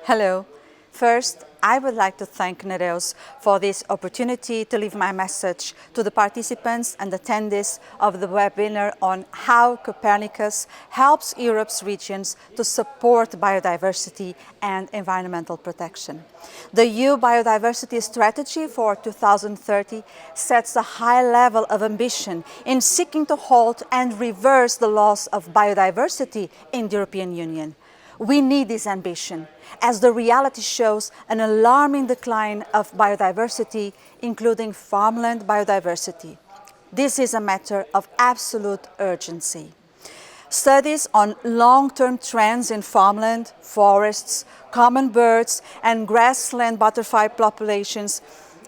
Hello. First, I would like to thank Nereus for this opportunity to leave my message to the participants and attendees of the webinar on how Copernicus helps Europe's regions to support biodiversity and environmental protection. The EU Biodiversity Strategy for 2030 sets a high level of ambition in seeking to halt and reverse the loss of biodiversity in the European Union. We need this ambition, as the reality shows an alarming decline of biodiversity, including farmland biodiversity. This is a matter of absolute urgency. Studies on long-term trends in farmland, forests, common birds, and grassland butterfly populations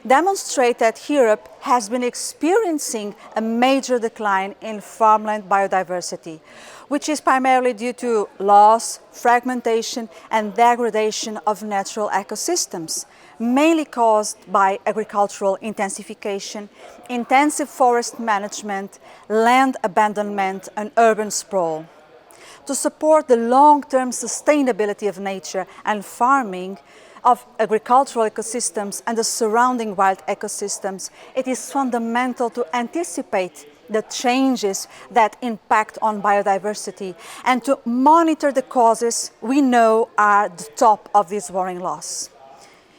demonstrate that Europe has been experiencing a major decline in farmland biodiversity, which is primarily due to loss, fragmentation, and degradation of natural ecosystems, mainly caused by agricultural intensification, intensive forest management, land abandonment, and urban sprawl. To support the long-term sustainability of nature and farming, of agricultural ecosystems and the surrounding wild ecosystems, it is fundamental to anticipate the changes that impact on biodiversity and to monitor the causes we know are the top of this worrying loss.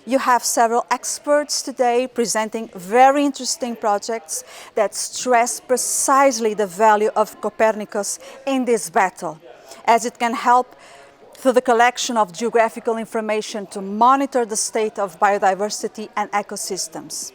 You have several experts today presenting very interesting projects that stress precisely the value of Copernicus in this battle, as it can help through the collection of geographical information to monitor the state of biodiversity and ecosystems.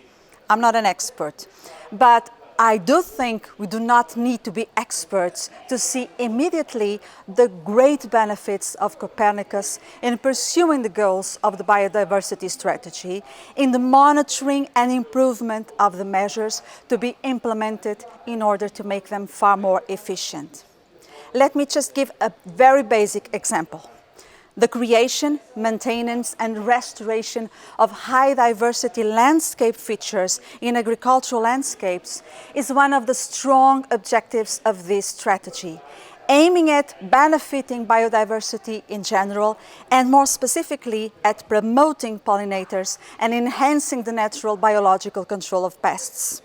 I'm not an expert, but I do think we do not need to be experts to see immediately the great benefits of Copernicus in pursuing the goals of the biodiversity strategy, in the monitoring and improvement of the measures to be implemented in order to make them far more efficient. Let me just give a very basic example. The creation, maintenance, and restoration of high diversity landscape features in agricultural landscapes is one of the strong objectives of this strategy, aiming at benefiting biodiversity in general and more specifically at promoting pollinators and enhancing the natural biological control of pests.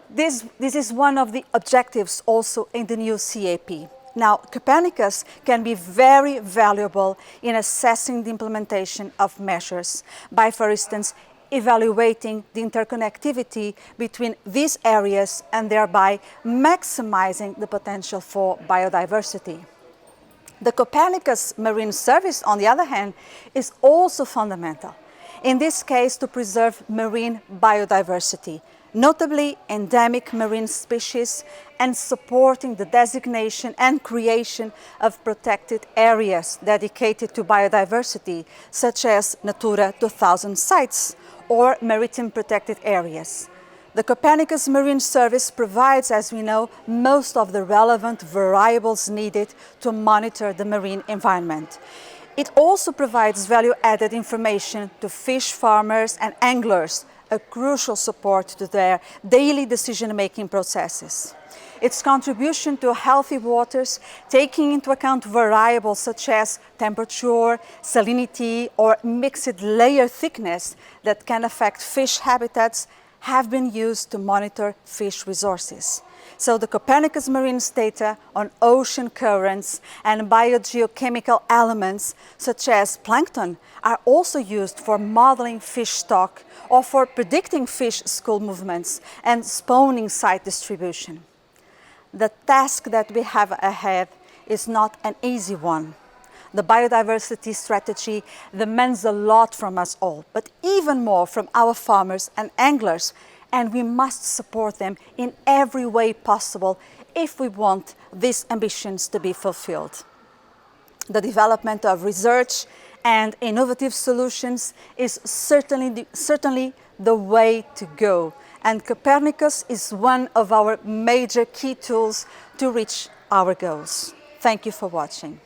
This is one of the objectives also in the new CAP. Now, Copernicus can be very valuable in assessing the implementation of measures by, for instance, evaluating the interconnectivity between these areas and thereby maximizing the potential for biodiversity. The Copernicus Marine Service, on the other hand, is also fundamental, in this case to preserve marine biodiversity, notably endemic marine species, and supporting the designation and creation of protected areas dedicated to biodiversity, such as Natura 2000 sites or maritime protected areas. The Copernicus Marine Service provides, as we know, most of the relevant variables needed to monitor the marine environment. It also provides value-added information to fish farmers and anglers, a crucial support to their daily decision-making processes. Its contribution to healthy waters, taking into account variables such as temperature, salinity, or mixed layer thickness that can affect fish habitats, have been used to monitor fish resources. So the Copernicus Marine's data on ocean currents and biogeochemical elements such as plankton are also used for modeling fish stock or for predicting fish school movements and spawning site distribution. The task that we have ahead is not an easy one. The biodiversity strategy demands a lot from us all, but even more from our farmers and anglers, and we must support them in every way possible if we want these ambitions to be fulfilled. The development of research and innovative solutions is certainly the way to go, and Copernicus is one of our major key tools to reach our goals. Thank you for watching.